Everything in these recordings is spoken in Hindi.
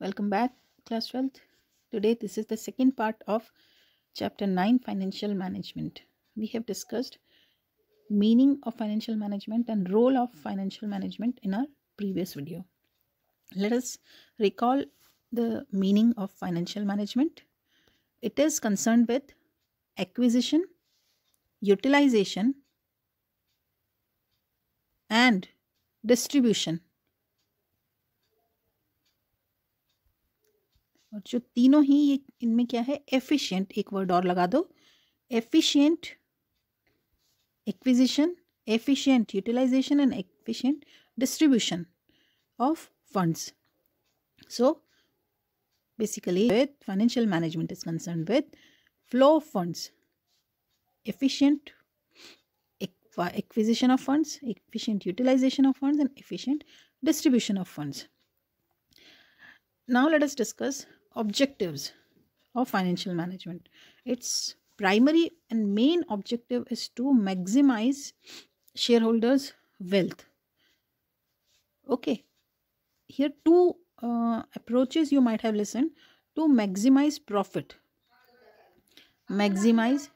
Welcome back, class 12th. Today, this is the second part of chapter 9, financial management. We have discussed meaning of financial management and role of financial management in our previous video. Let us recall the meaning of financial management. It is concerned with acquisition, utilization, and distribution. और जो तीनों ही ये इनमें क्या है, एफिशिएंट, एक वर्ड और लगा दो, efficient acquisition, efficient utilization, and efficient distribution of funds. So basically, with financial management is concerned with flow of funds, efficient acquisition of funds, efficient utilization of funds, and efficient distribution of funds. Now let us discuss objectives of financial management. Its primary and main objective is to maximize shareholders' wealth. Okay, here two approaches you might have listened to maximize profit. Maximize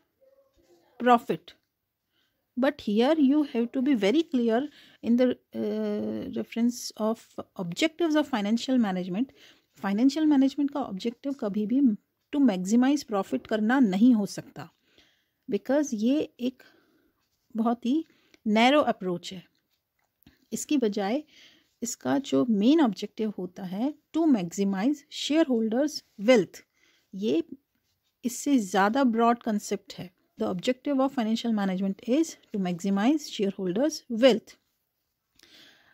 profit. But here you have to be very clear in the reference of objectives of financial management. Financial management का objective कभी भी to maximize profit करना नहीं हो सकता, because ये एक बहुत ही narrow approach है. इसकी बजाय इसका जो मेन ऑब्जेक्टिव होता है to maximize share holders wealth. ये इससे ज़्यादा ब्रॉड कंसेप्ट है. The objective of financial management is to maximize share holders wealth.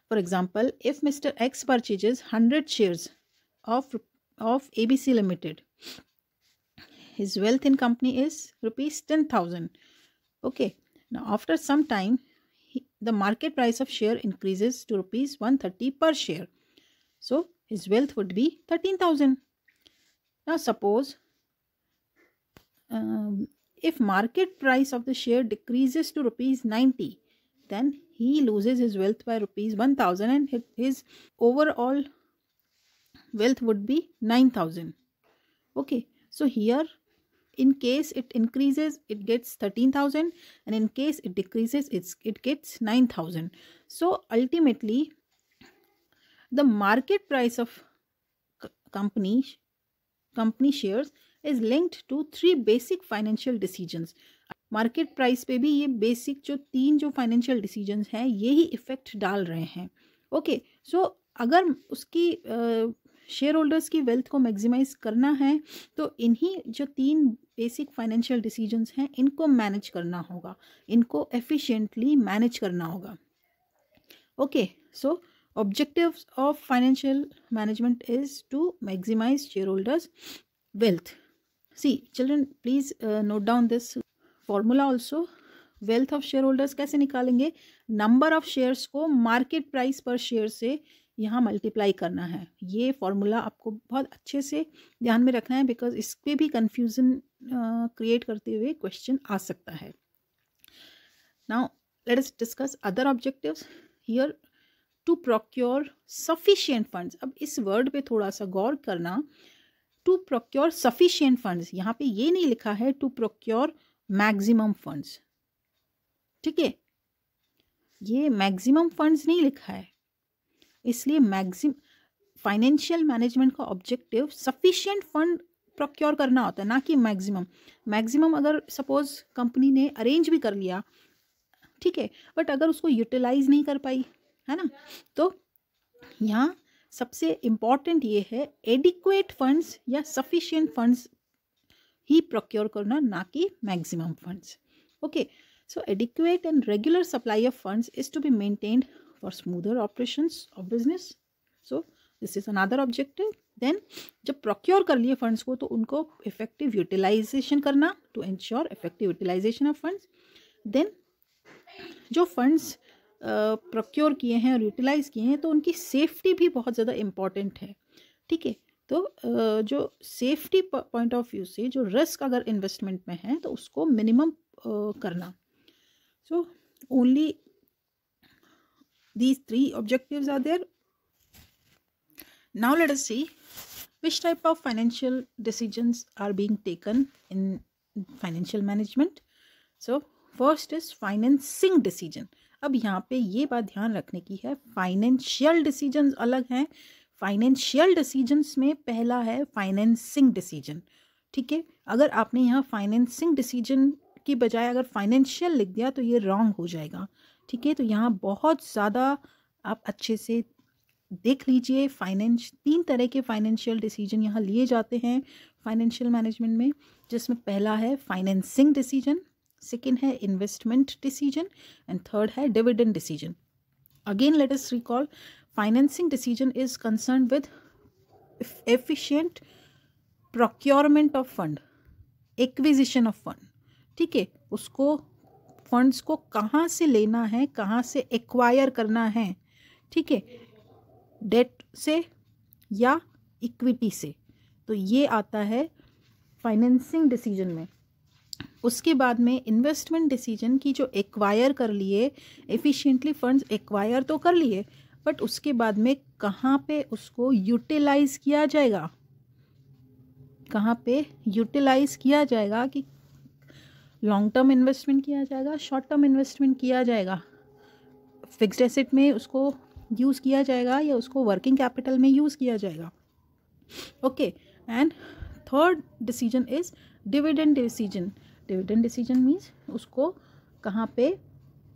For example, if mister X purchases 100 shares of ABC Limited, his wealth in company is rupees 10,000. Okay, now after some time the market price of share increases to rupees 130 per share. So his wealth would be 13,000. Now suppose if market price of the share decreases to rupees 90, then he loses his wealth by rupees 1,000 and his overall wealth would be 9,000. Okay, so here in case it increases it gets 13,000, and in case it decreases it gets 9,000. So ultimately the market price of company shares is linked to 3 basic financial decisions. Market price पे भी ये बेसिक जो 3 जो फाइनेंशियल डिसीजंस हैं यही इफेक्ट डाल रहे हैं. ओके, सो अगर उसकी शेयर होल्डर्स की वेल्थ को मैक्सिमाइज करना है तो इन्हीं जो 3 बेसिक फाइनेंशियल डिसीजंस हैं इनको मैनेज करना होगा, इनको एफिशिएंटली मैनेज करना होगा. Okay, so objectives of financial management is to maximize shareholders wealth. See children, please note down this formula also. Wealth of shareholders कैसे निकालेंगे? नंबर ऑफ शेयर्स को मार्केट प्राइस पर शेयर से यहाँ मल्टीप्लाई करना है. ये फॉर्मूला आपको बहुत अच्छे से ध्यान में रखना है, बिकॉज इस पर भी कन्फ्यूजन क्रिएट करते हुए क्वेश्चन आ सकता है. Now let us discuss other objectives here. To procure sufficient funds. अब इस वर्ड पे थोड़ा सा गौर करना. टू प्रोक्योर सफिशिएंट फंड्स, यहाँ पे ये नहीं लिखा है टू प्रोक्योर मैक्सिमम फंड्स. ठीक है, ये मैक्सिमम फंड्स नहीं लिखा है, इसलिए फाइनेंशियल मैनेजमेंट का ऑब्जेक्टिव सफिशिएंट फंड प्रोक्योर करना होता है, ना कि मैक्सिमम. मैक्सिमम अगर सपोज कंपनी ने अरेंज भी कर लिया, ठीक है, बट अगर उसको यूटिलाइज नहीं कर पाई, है ना, तो यहाँ सबसे इम्पॉर्टेंट ये है एडिक्वेट फंड्स या सफिशिएंट फंड्स ही प्रोक्योर करना, ना कि maximum funds. Okay, so adequate and regular supply of funds is to be maintained for smoother operations of business. So this is another objective. Then जब प्रोक्योर कर लिए फंड्स को तो उनको इफेक्टिव यूटिलाइजेशन करना, to ensure effective utilization of funds. Then जो फंड्स प्रोक्योर किए हैं और यूटिलाइज किए हैं तो उनकी सेफ्टी भी बहुत ज़्यादा इम्पॉर्टेंट है. ठीक है, तो जो सेफ्टी पॉइंट ऑफ व्यू से जो रिस्क अगर इन्वेस्टमेंट में है तो उसको मिनिमम करना. So only these 3 objectives are there. Now let us see Which type of financial decisions are being taken in financial management? So first is financing decision. अब यहाँ पे ये बात ध्यान रखने की है, फाइनेंशियल डिसीजंस अलग हैं. फाइनेंशियल डिसीजंस में पहला है फाइनेंसिंग डिसीजन. ठीक है, अगर आपने यहाँ फाइनेंसिंग डिसीजन की बजाय अगर फाइनेंशियल लिख दिया तो ये रॉन्ग हो जाएगा. ठीक है, तो यहाँ बहुत ज़्यादा आप अच्छे से देख लीजिए. तीन तरह के फाइनेंशियल डिसीजन यहाँ लिए जाते हैं फाइनेंशियल मैनेजमेंट में, जिसमें पहला है फाइनेंसिंग डिसीजन, सेकेंड है इन्वेस्टमेंट डिसीजन एंड थर्ड है dividend decision. Again let us recall, financing decision is concern with efficient procurement of fund, acquisition of fund. ठीक है, उसको फंड्स को कहाँ से लेना है, कहाँ से एक्वायर करना है. ठीक है, डेट से या इक्विटी से, तो ये आता है फाइनेंसिंग डिसीजन में. उसके बाद में इन्वेस्टमेंट डिसीजन की जो एक्वायर कर लिए, एफिशिएंटली फंड्स एक्वायर तो कर लिए, बट उसके बाद में कहाँ पे उसको यूटिलाइज किया जाएगा, कहाँ पे यूटिलाइज किया जाएगा, कि लॉन्ग टर्म इन्वेस्टमेंट किया जाएगा, शॉर्ट टर्म इन्वेस्टमेंट किया जाएगा, फिक्स्ड एसेट में उसको यूज़ किया जाएगा या उसको वर्किंग कैपिटल में यूज़ किया जाएगा. Okay, and third decision is dividend decision. Dividend decision means उसको कहाँ पे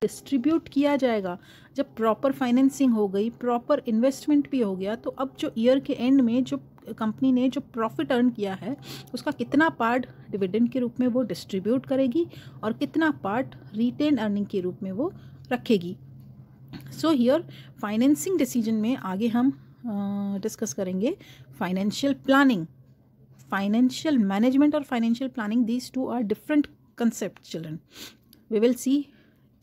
डिस्ट्रीब्यूट किया जाएगा. जब प्रॉपर फाइनेंसिंग हो गई, प्रॉपर इन्वेस्टमेंट भी हो गया, तो अब जो ईयर के एंड में जो कंपनी ने जो प्रॉफिट अर्न किया है उसका कितना पार्ट डिविडेंड के रूप में वो डिस्ट्रीब्यूट करेगी और कितना पार्ट रिटेन अर्निंग के रूप में वो रखेगी. सो हियर फाइनेंसिंग डिसीजन में आगे हम डिस्कस करेंगे फाइनेंशियल प्लानिंग. फाइनेंशियल मैनेजमेंट और financial planning, these two are different concept children. We will see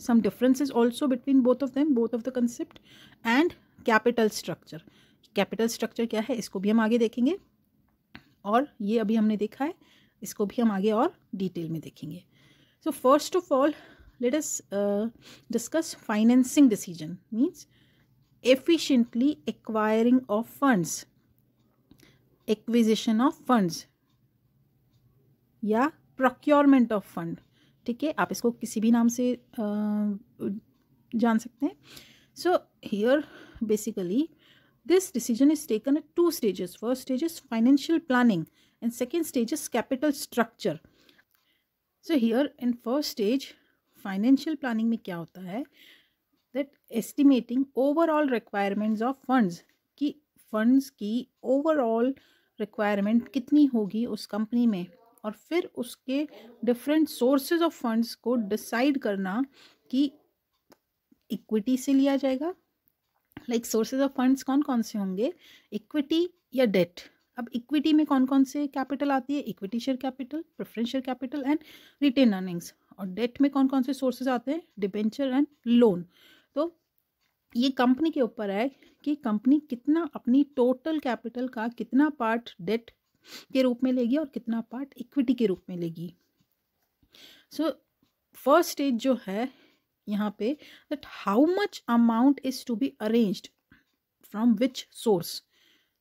some differences also between both of them, both of the concept. And capital structure. Capital structure क्या है इसको भी हम आगे देखेंगे, और ये अभी हमने देखा है, इसको भी हम आगे और डिटेल में देखेंगे. So first of all, let us discuss financing decision. Means efficiently acquiring of funds, acquisition of funds या प्रोक्योरमेंट ऑफ फंड. ठीक है, आप इसको किसी भी नाम से जान सकते हैं. So here basically this decision is taken at two stages. First stage is financial planning and second stage is capital structure. So here in first stage financial planning में क्या होता है, that estimating overall requirements of funds, कि फंड्स की ओवरऑल रिक्वायरमेंट कितनी होगी उस कंपनी में, और फिर उसके डिफरेंट सोर्सेज ऑफ फंड्स को डिसाइड करना कि इक्विटी से लिया जाएगा. लाइक सोर्सेज ऑफ फंड्स कौन कौन से होंगे, इक्विटी या डेट. अब इक्विटी में कौन कौन से कैपिटल आती है, equity share capital, preference share capital and retained earnings. और डेट में कौन कौन से सोर्सेज आते हैं, डिबेंचर एंड लोन. तो ये कंपनी के ऊपर है कि कंपनी कितना अपनी टोटल कैपिटल का कितना पार्ट डेट के रूप में लेगी और कितना पार्ट इक्विटी के रूप में लेगी. सो फर्स्ट स्टेज जो है यहाँ पे, that how much amount is to be arranged from which source.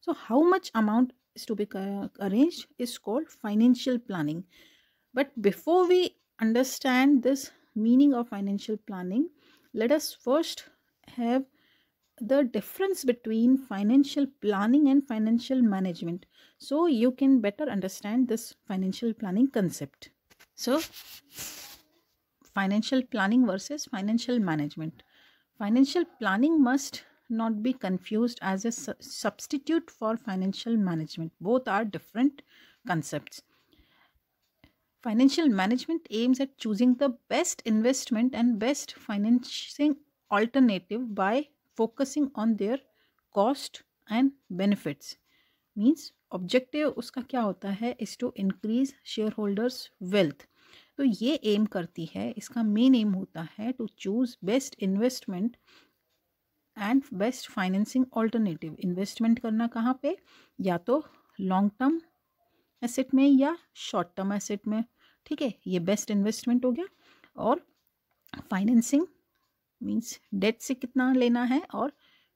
So how much amount is to be arranged is called financial planning. But before we understand this meaning of financial planning, let us first have the difference between financial planning and financial management, so you can better understand this financial planning concept. So financial planning versus financial management. Financial planning must not be confused as a substitute for financial management. Both are different concepts. Financial management aims at choosing the best investment and best financing alternative by focusing on their cost and benefits. Means objective उसका क्या होता है, is to increase shareholders wealth. तो ये एम करती है, इसका मेन एम होता है to choose best investment and best financing alternative. Investment करना कहाँ पे, या तो लॉन्ग टर्म एसेट में या शॉर्ट टर्म एसेट में. ठीक है, ये बेस्ट इन्वेस्टमेंट हो गया. और फाइनेंसिंग मीन्स डेट से कितना लेना है और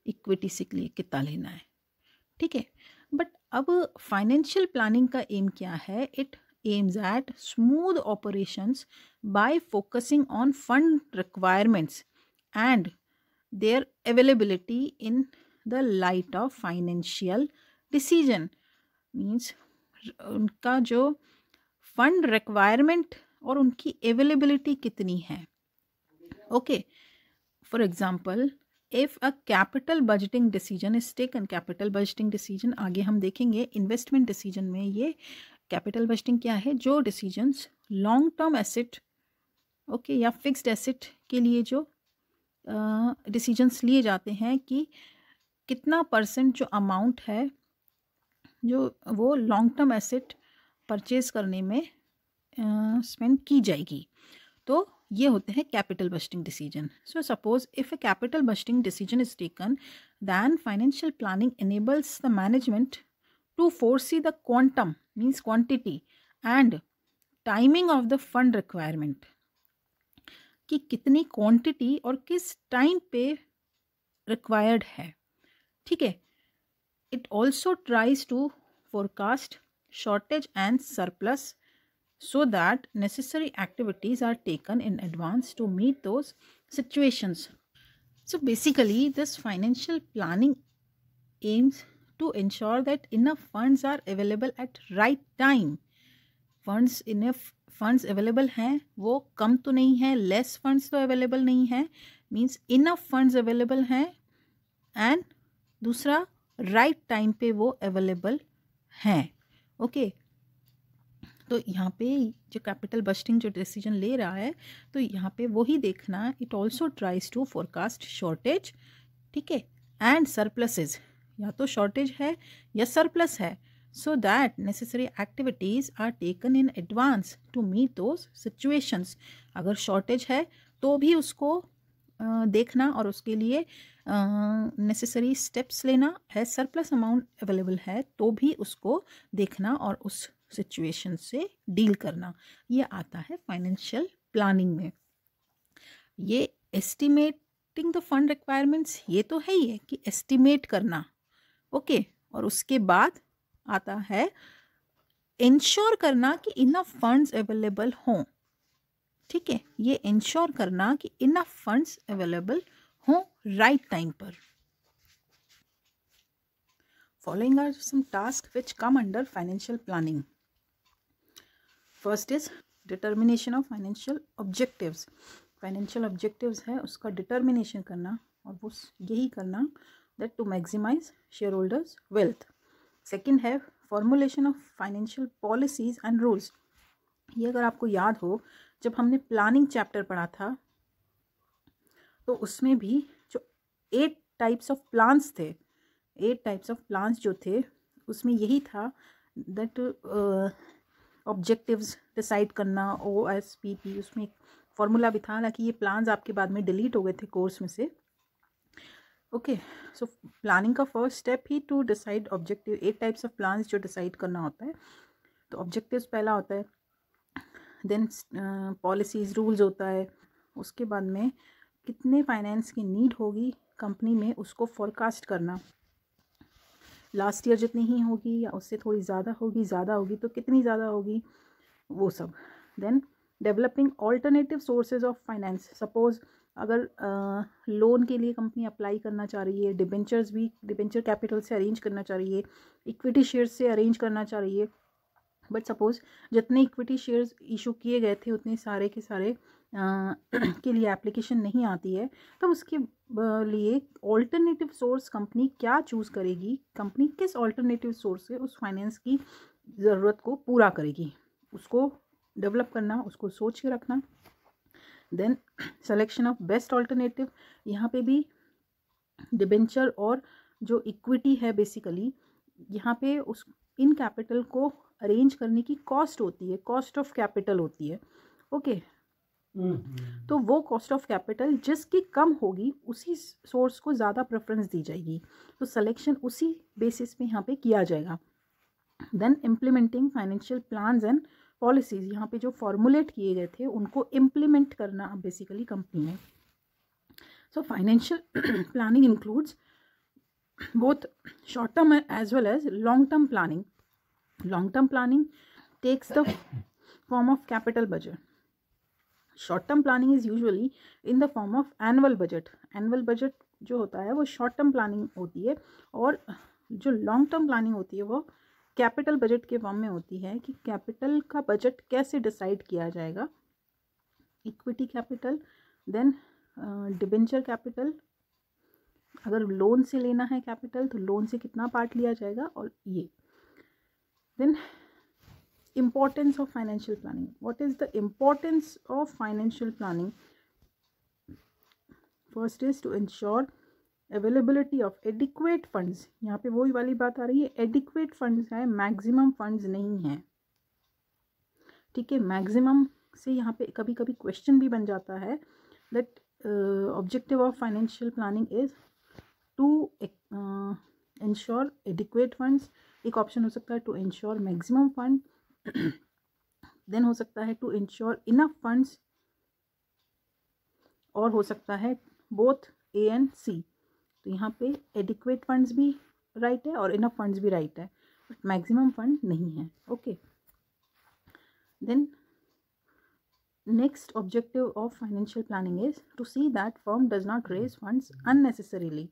इक्विटी से कितना लेना है. ठीक है, बट अब फाइनेंशियल प्लानिंग का एम क्या है? It aims at smooth operations by focusing on fund requirements and their availability in the light of financial decision. Means उनका जो फंड रिक्वायरमेंट और उनकी अवेलेबिलिटी कितनी है। Okay, for example if a capital budgeting decision is taken, capital budgeting decision आगे हम देखेंगे। इन्वेस्टमेंट डिसीजन में ये कैपिटल बजटिंग क्या है? जो decisions long term asset okay या फिक्स्ड एसेट के लिए जो डिसीजंस लिए जाते हैं कि कितना परसेंट जो अमाउंट है जो वो लॉन्ग टर्म एसेट परचेज करने में स्पेंड की जाएगी, तो ये होते हैं capital budgeting decision. So suppose if A capital budgeting decision is taken, then financial planning enables the management to foresee the quantum, means quantity, and timing of the fund requirement, कि कितनी क्वांटिटी और किस टाइम पे रिक्वायर्ड है। ठीक है, it also tries to forecast shortage and surplus so that necessary activities are taken in advance to meet those situations. So basically this financial planning aims to ensure that enough funds are available at right time. enough funds available हैं, वो कम तो नहीं है, less funds तो available नहीं है, means enough funds available हैं, and दूसरा right time पे वो available हैं। ओके, तो यहाँ पे जो कैपिटल बजटिंग जो डिसीजन ले रहा है, तो यहाँ पे वही देखना, it also tries to forecast shortage, ठीक है, एंड सरप्लसेस, या तो शॉर्टेज है या सरप्लस है, so that necessary activities are taken in advance to meet those situations. अगर शॉर्टेज है तो भी उसको देखना और उसके लिए नेसेसरी स्टेप्स लेना है। सरप्लस अमाउंट अवेलेबल है तो भी उसको देखना और उस सिचुएशन से डील करना, ये आता है फाइनेंशियल प्लानिंग में। ये एस्टिमेटिंग द फंड रिक्वायरमेंट्स, ये तो है ही है कि एस्टिमेट करना, ओके, और उसके बाद आता है इंश्योर करना कि इनफ फंड्स अवेलेबल हों। ठीक है, ये इंश्योर करना कि इनफ फंड्स अवेलेबल हों राइट टाइम पर। Following are some tasks which come under financial planning. First is determination of financial objectives. Financial objectives है उसका determination करना और वो यही करना that to maximize shareholders wealth. Second है formulation of financial policies and rules. ये अगर आपको याद हो, जब हमने प्लानिंग चैप्टर पढ़ा था तो उसमें भी जो 8 टाइप्स ऑफ प्लान्स थे, 8 टाइप्स ऑफ प्लान्स जो थे उसमें यही था दैट ऑब्जेक्टिव्स डिसाइड करना, OSPP, उसमें एक फॉर्मूला भी था, हालांकि ये प्लान्स आपके बाद में डिलीट हो गए थे कोर्स में से। ओके, सो प्लानिंग का फर्स्ट स्टेप ही to decide objective, 8 types of plans जो डिसाइड करना होता है। तो ऑब्जेक्टिव्स पहला होता है, देन पॉलिसीज़ रूल्स होता है, उसके बाद में कितने फाइनेंस की नीड होगी कंपनी में उसको फोरकास्ट करना, लास्ट ईयर जितनी ही होगी या उससे थोड़ी ज़्यादा होगी तो कितनी ज़्यादा होगी, वो सब। Then developing alternative sources of finance, suppose अगर लोन के लिए कंपनी अप्लाई करना चाह रही है, डिबेंचर कैपिटल से अरेंज करना चाह रही है, इक्विटी शेयर्स से अरेंज करना चाह रही है, बट सपोज़ जितने इक्विटी शेयर्स इशू किए गए थे उतने सारे के सारे के लिए एप्लीकेशन नहीं आती है, तो उसके लिए ऑल्टरनेटिव सोर्स कंपनी क्या चूज़ करेगी, कंपनी किस ऑल्टरनेटिव सोर्स से उस फाइनेंस की ज़रूरत को पूरा करेगी, उसको डेवलप करना, उसको सोच के रखना। Then selection of best alternative, यहाँ पे भी डिबेंचर और जो इक्विटी है बेसिकली यहाँ पे उस इन कैपिटल को अरेंज करने की कॉस्ट होती है, कॉस्ट ऑफ कैपिटल होती है। ओके, तो वो कॉस्ट ऑफ कैपिटल जिसकी कम होगी उसी सोर्स को ज़्यादा प्रेफरेंस दी जाएगी, तो सिलेक्शन उसी बेसिस पे यहाँ पे किया जाएगा। Then implementing financial plans and policies, यहाँ पे जो फॉर्मुलेट किए गए थे उनको इम्प्लीमेंट करना बेसिकली कंपनी में। So financial planning includes both short term as well as long term planning. Long term planning takes the form of capital budget. Short term planning is usually in the form of annual budget. Annual budget जो होता है वो शॉर्ट टर्म प्लानिंग होती है, और जो लॉन्ग टर्म प्लानिंग होती है वो कैपिटल बजट के फॉर्म में होती है कि कैपिटल का बजट कैसे डिसाइड किया जाएगा. Equity capital, then debenture capital, अगर लोन से लेना है कैपिटल तो लोन से कितना पार्ट लिया जाएगा, और ये. Then importance of financial planning. What is the importance of financial planning? First is to ensure availability of adequate funds. यहाँ पे वही वाली बात आ रही है, adequate funds है, maximum funds नहीं है. ठीक है, maximum से यहाँ पे कभी कभी क्वेश्चन भी बन जाता है that objective of financial planning is to ensure adequate funds. एक ऑप्शन हो सकता है to ensure maximum fund, then हो सकता है टू इंश्योर इनफ फंड्स, और हो सकता है बोथ ए एंड सी. तो यहाँ पे एडिक्वेट फंड्स भी राइट है और इनफ फंड्स भी राइट है, बट मैक्सिमम फंड नहीं है. Okay, then next objective of financial planning is to see that firm does not raise funds unnecessarily.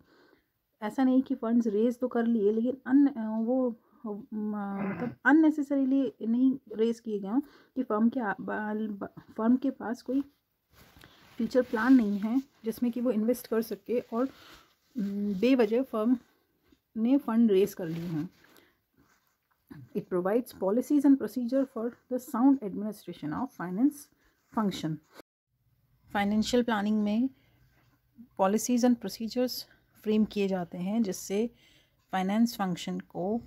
ऐसा नहीं कि फंड्स रेज तो कर लिए लेकिन वो मतलब अननेसेसरीली नहीं रेज किए गए हों, कि फर्म के पास कोई फ्यूचर प्लान नहीं है जिसमें कि वो इन्वेस्ट कर सके और बेवजह फर्म ने फंड रेज कर लिए हों. It provides policies and procedure for the sound administration of finance function. Financial planning में पॉलिसीज एंड प्रोसीजर्स फ्रेम किए जाते हैं जिससे फाइनेंस फंक्शन को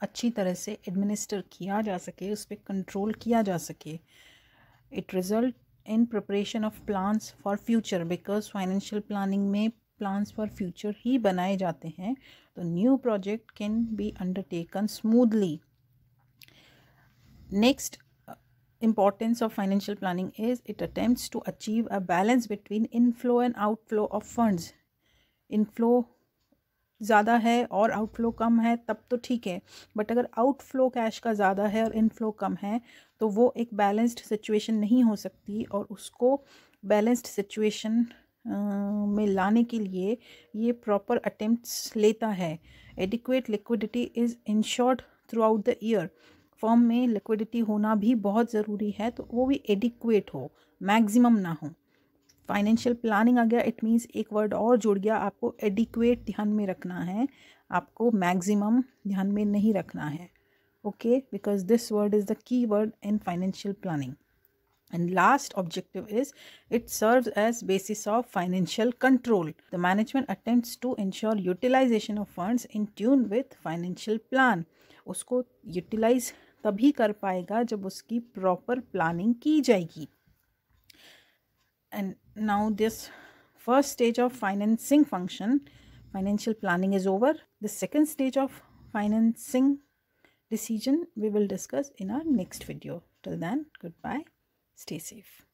अच्छी तरह से एडमिनिस्टर किया जा सके, उस पर कंट्रोल किया जा सके. It result in preparation of plans for future, because financial planning में प्लान्स फॉर फ्यूचर ही बनाए जाते हैं, तो new project can be undertaken smoothly. Next importance of financial planning is it attempts to achieve a balance between inflow and outflow of funds. Inflow ज़्यादा है और आउटफ्लो कम है तब तो ठीक है, बट अगर आउटफ्लो कैश का ज़्यादा है और इनफ्लो कम है तो वो एक बैलेंस्ड सिचुएशन नहीं हो सकती, और उसको बैलेंस्ड सिचुएशन में लाने के लिए ये प्रॉपर अटेम्प्ट्स लेता है. Adequate liquidity is insured through out the year. Firm में लिक्विडिटी होना भी बहुत ज़रूरी है, तो वो भी एडिक्वेट हो, मैक्सिमम ना हो. फाइनेंशियल प्लानिंग आ गया, इट मीन्स एक वर्ड और जुड़ गया, आपको एडिक्वेट ध्यान में रखना है, आपको मैक्सिमम ध्यान में नहीं रखना है. Okay, because this word is the key word in financial planning. And last objective is it serves as basis of financial control. The management attempts to ensure utilization of funds in tune with financial plan. उसको utilize तभी कर पाएगा जब उसकी proper planning की जाएगी. And now this first stage of financing function, financial planning, is over. The second stage of financing decision we will discuss in our next video. Till then, goodbye. Stay safe.